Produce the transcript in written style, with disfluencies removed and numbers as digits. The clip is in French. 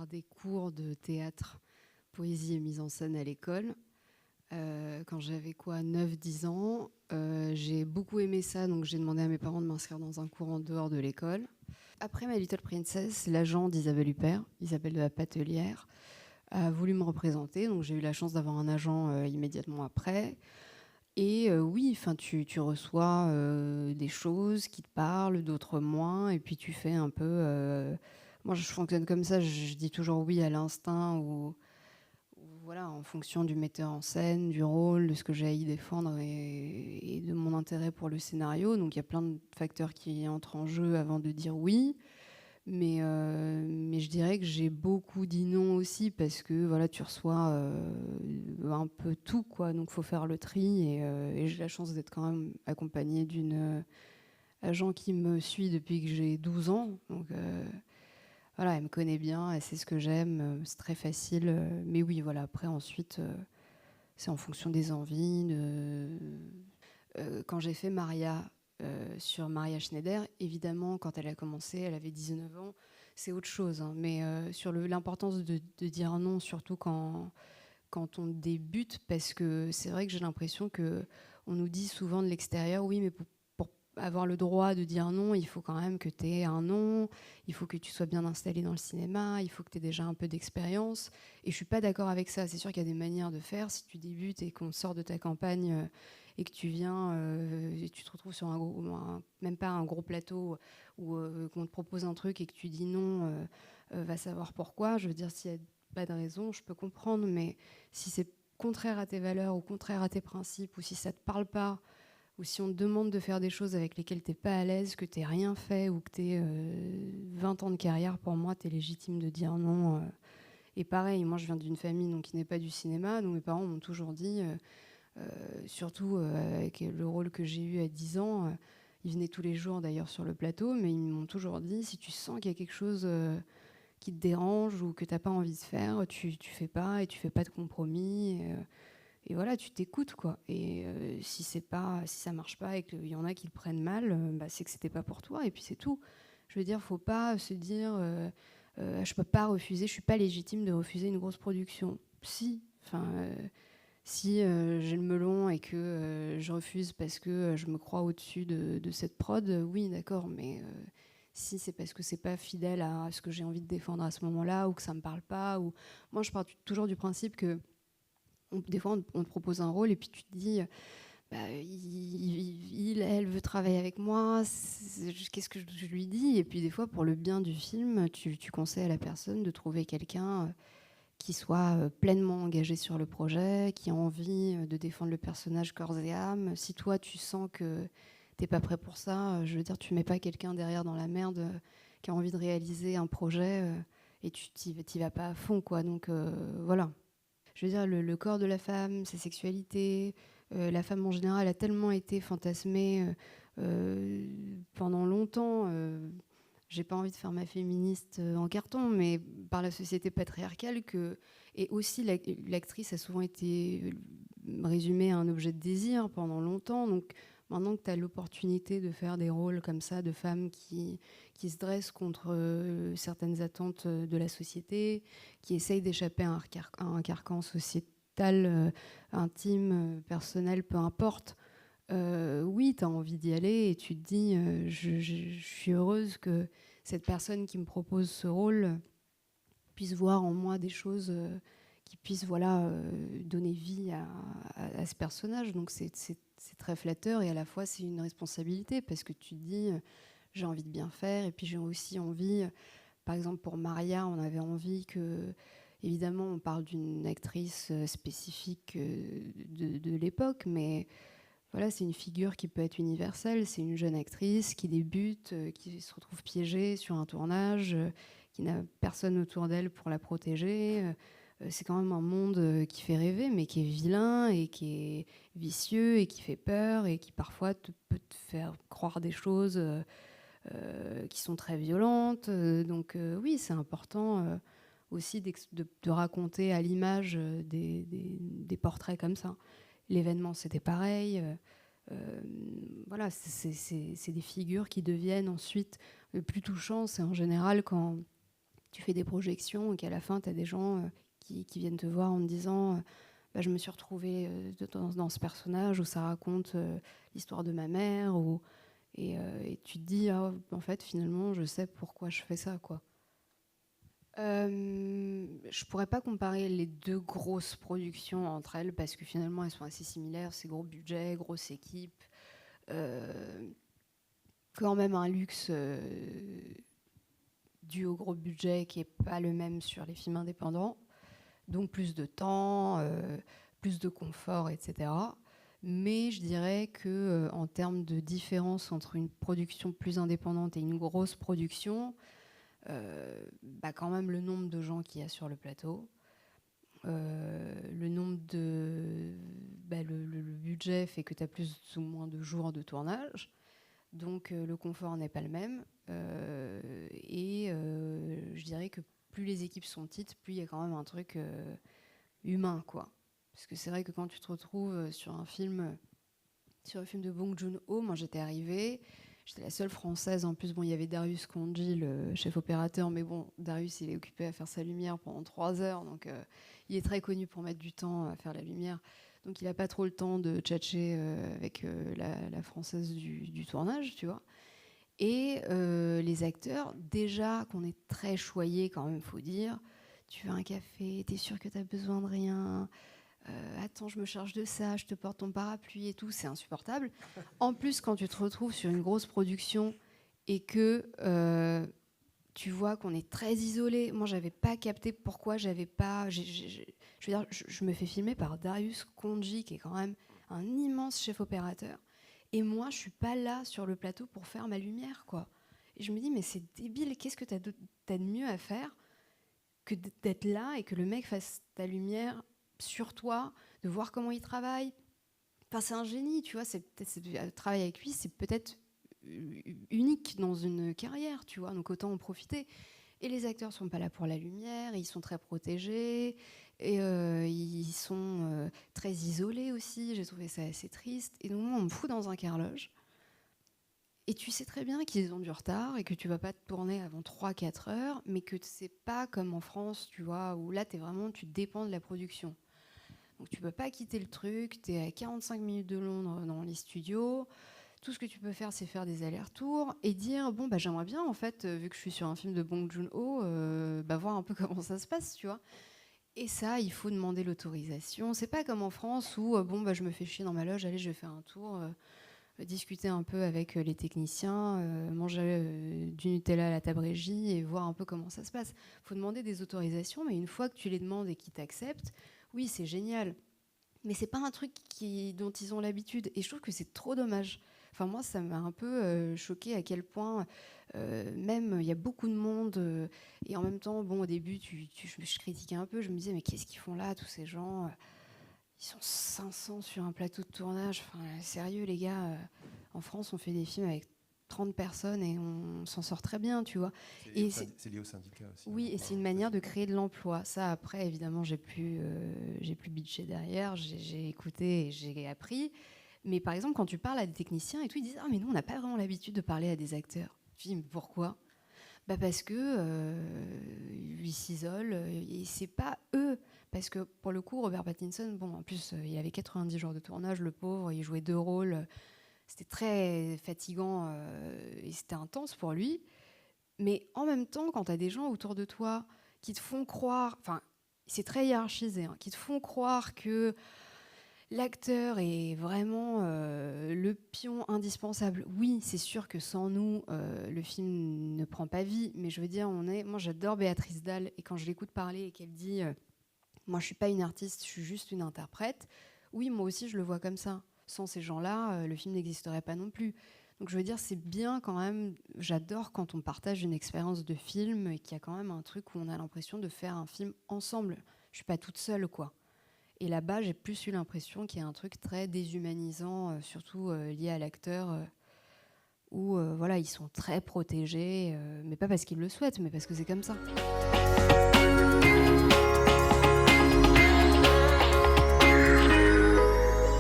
des cours de théâtre, poésie et mise en scène à l'école. Quand j'avais 9-10 ans. J'ai beaucoup aimé ça, donc j'ai demandé à mes parents de m'inscrire dans un cours en dehors de l'école. Après My Little Princess, l'agent d'Isabelle Huppert, Isabelle de la Patelière, a voulu me représenter. Donc j'ai eu la chance d'avoir un agent immédiatement après. Et oui, tu reçois des choses qui te parlent, d'autres moins, et puis tu fais un peu... moi, je fonctionne comme ça, je dis toujours oui à l'instinct ou voilà, en fonction du metteur en scène, du rôle, de ce que j'ai à y défendre et de mon intérêt pour le scénario. Donc il y a plein de facteurs qui entrent en jeu avant de dire oui. Mais je dirais que j'ai beaucoup dit non aussi parce que voilà, tu reçois un peu tout, quoi. Donc il faut faire le tri et j'ai la chance d'être quand même accompagnée d'une agent qui me suit depuis que j'ai 12 ans. Donc voilà, elle me connaît bien, elle sait ce que j'aime, c'est très facile. Mais oui, voilà, après ensuite, c'est en fonction des envies. Quand j'ai fait Maria sur Maria Schneider, évidemment, quand elle a commencé, elle avait 19 ans, c'est autre chose. Hein, mais sur l'importance de dire non, surtout quand on débute, parce que c'est vrai que j'ai l'impression qu'on nous dit souvent de l'extérieur, oui, mais pour avoir le droit de dire non, il faut quand même que tu aies un nom, il faut que tu sois bien installé dans le cinéma, il faut que tu aies déjà un peu d'expérience. Et je ne suis pas d'accord avec ça. C'est sûr qu'il y a des manières de faire. Si tu débutes et qu'on sort de ta campagne et que tu viens et tu te retrouves sur même pas un gros plateau ou qu'on te propose un truc et que tu dis non, va savoir pourquoi. Je veux dire, s'il y a pas de raison, je peux comprendre, mais si c'est contraire à tes valeurs ou contraire à tes principes, ou si ça te parle pas, ou si on te demande de faire des choses avec lesquelles t'es pas à l'aise, que t'aies rien fait ou que t'aies 20 ans de carrière, pour moi, t'es légitime de dire non. Et pareil, moi je viens d'une famille donc, qui n'est pas du cinéma, donc mes parents m'ont toujours dit, surtout avec le rôle que j'ai eu à 10 ans, ils venaient tous les jours d'ailleurs sur le plateau, mais ils m'ont toujours dit, si tu sens qu'il y a quelque chose qui te dérange ou que tu n'as pas envie de faire, tu fais pas et tu fais pas de compromis. Et voilà, tu t'écoutes, quoi. Et si ça marche pas et qu'il y en a qui le prennent mal, c'est que c'était pas pour toi et puis c'est tout. Je veux dire, faut pas se dire je peux pas refuser, je suis pas légitime de refuser une grosse production. Si j'ai le melon et que je refuse parce que je me crois au-dessus de cette prod, oui, d'accord, mais si c'est parce que c'est pas fidèle à ce que j'ai envie de défendre à ce moment-là ou que ça me parle pas, ou moi je pars toujours du principe que des fois on te propose un rôle et puis tu te dis elle veut travailler avec moi, qu'est-ce que je lui dis? Et puis des fois pour le bien du film, tu conseilles à la personne de trouver quelqu'un qui soit pleinement engagé sur le projet, qui a envie de défendre le personnage corps et âme. Si toi, tu sens que t'es pas prêt pour ça, je veux dire, tu mets pas quelqu'un derrière dans la merde qui a envie de réaliser un projet et tu t'y vas pas à fond, quoi. Donc voilà. Je veux dire, le corps de la femme, sa sexualité, la femme en général a tellement été fantasmée pendant longtemps. J'ai pas envie de faire ma féministe en carton, mais par la société patriarcale et aussi l'actrice a souvent été résumée à un objet de désir pendant longtemps. Donc maintenant que tu as l'opportunité de faire des rôles comme ça de femmes qui se dressent contre certaines attentes de la société, qui essayent d'échapper à un carcan sociétal, intime, personnel, peu importe. Oui, tu as envie d'y aller et tu te dis je suis heureuse que cette personne qui me propose ce rôle puisse voir en moi des choses qui puissent donner vie à ce personnage. Donc c'est très flatteur et à la fois c'est une responsabilité parce que tu te dis j'ai envie de bien faire et puis j'ai aussi envie, par exemple pour Maria, on avait envie que, évidemment on parle d'une actrice spécifique de l'époque, mais voilà, c'est une figure qui peut être universelle. C'est une jeune actrice qui débute, qui se retrouve piégée sur un tournage, qui n'a personne autour d'elle pour la protéger. C'est quand même un monde qui fait rêver, mais qui est vilain et qui est vicieux et qui fait peur et qui parfois peut te faire croire des choses qui sont très violentes. Donc oui, c'est important aussi de raconter à l'image des portraits comme ça. L'événement, c'était pareil. Voilà, c'est des figures qui deviennent ensuite plus touchantes. C'est en général quand tu fais des projections et qu'à la fin, tu as des gens qui viennent te voir en te disant je me suis retrouvée dans ce personnage où ça raconte l'histoire de ma mère. Et tu te dis, en fait, finalement, je sais pourquoi je fais ça, quoi. Je pourrais pas comparer les deux grosses productions entre elles parce que finalement, elles sont assez similaires. C'est gros budget, grosse équipe. Quand même un luxe dû au gros budget qui est pas le même sur les films indépendants. Donc plus de temps, plus de confort, etc. Mais je dirais que en termes de différence entre une production plus indépendante et une grosse production, quand même le nombre de gens qu'il y a sur le plateau, le nombre de... le budget fait que tu as plus ou moins de jours de tournage, donc le confort n'est pas le même. Je dirais que plus les équipes sont petites, plus il y a quand même un truc humain, quoi. Parce que c'est vrai que quand tu te retrouves sur un film de Bong Joon-ho, moi j'étais arrivée, j'étais la seule française. En plus, bon, il y avait Darius Khondji, le chef opérateur, mais bon, Darius, il est occupé à faire sa lumière pendant 3 heures, donc il est très connu pour mettre du temps à faire la lumière. Donc il n'a pas trop le temps de tchatcher avec la française du tournage, tu vois. Et les acteurs, déjà qu'on est très choyés quand même, faut dire. Tu veux un café, t'es sûr que t'as besoin de rien, attends, je me charge de ça, je te porte ton parapluie et tout, c'est insupportable. En plus, quand tu te retrouves sur une grosse production et que tu vois qu'on est très isolé. Moi, j'avais pas capté pourquoi j'avais pas... je veux dire, je me fais filmer par Darius Khondji, qui est quand même un immense chef opérateur. Et moi, je suis pas là sur le plateau pour faire ma lumière, quoi. Et je me dis, mais c'est débile, qu'est-ce que t'as de mieux à faire que d'être là et que le mec fasse ta lumière sur toi, de voir comment il travaille. Enfin, c'est un génie, tu vois. Travailler avec lui, c'est peut-être unique dans une carrière, tu vois. Donc autant en profiter. Et les acteurs sont pas là pour la lumière, ils sont très protégés, et ils sont très isolés aussi. J'ai trouvé ça assez triste. Et donc moi, on me fout dans un carloge. Et tu sais très bien qu'ils ont du retard et que tu vas pas te tourner avant 3-4 heures, mais que c'est pas comme en France, tu vois, où là, tu dépends de la production. Donc tu peux pas quitter le truc, tu es à 45 minutes de Londres dans les studios. Tout ce que tu peux faire, c'est faire des allers-retours et dire, bon, j'aimerais bien, en fait, vu que je suis sur un film de Bong Joon-ho, voir un peu comment ça se passe, tu vois. Et ça, il faut demander l'autorisation. C'est pas comme en France où, je me fais chier dans ma loge, allez, je vais faire un tour... discuter un peu avec les techniciens, manger du Nutella à la table régie et voir un peu comment ça se passe. Il faut demander des autorisations, mais une fois que tu les demandes et qu'ils t'acceptent, oui, c'est génial. Mais c'est pas un truc dont ils ont l'habitude. Et je trouve que c'est trop dommage. Enfin, moi, ça m'a un peu choquée à quel point, même, il y a beaucoup de monde. Et en même temps, bon, au début, je critiquais un peu. Je me disais, mais qu'est-ce qu'ils font là, tous ces gens ils sont 500 sur un plateau de tournage. Enfin, sérieux, les gars, en France, on fait des films avec 30 personnes et on s'en sort très bien, tu vois. C'est lié au syndicat aussi. Oui, et c'est une manière de créer de l'emploi. Ça, après, évidemment, j'ai plus bitché derrière. J'ai écouté et j'ai appris. Mais par exemple, quand tu parles à des techniciens et tout, ils disent « Ah, mais nous, on n'a pas vraiment l'habitude de parler à des acteurs. » Je dis « Mais pourquoi ?» Parce que ils s'isolent et c'est pas eux. Parce que pour le coup, Robert Pattinson, bon, en plus, il avait 90 jours de tournage, le pauvre, il jouait 2 rôles. C'était très fatigant et c'était intense pour lui. Mais en même temps, quand tu as des gens autour de toi qui te font croire, enfin, c'est très hiérarchisé, hein, qui te font croire que l'acteur est vraiment le pion indispensable. Oui, c'est sûr que sans nous, le film ne prend pas vie. Mais je veux dire, moi, j'adore Béatrice Dalle. Et quand je l'écoute parler et qu'elle dit moi, je suis pas une artiste, je suis juste une interprète. Oui, moi aussi, je le vois comme ça. Sans ces gens-là, le film n'existerait pas non plus. Donc, je veux dire, c'est bien quand même. J'adore quand on partage une expérience de film et qu'il y a quand même un truc où on a l'impression de faire un film ensemble. Je suis pas toute seule, quoi. Et là-bas, j'ai plus eu l'impression qu'il y a un truc très déshumanisant, surtout lié à l'acteur, où voilà, ils sont très protégés, mais pas parce qu'ils le souhaitent, mais parce que c'est comme ça.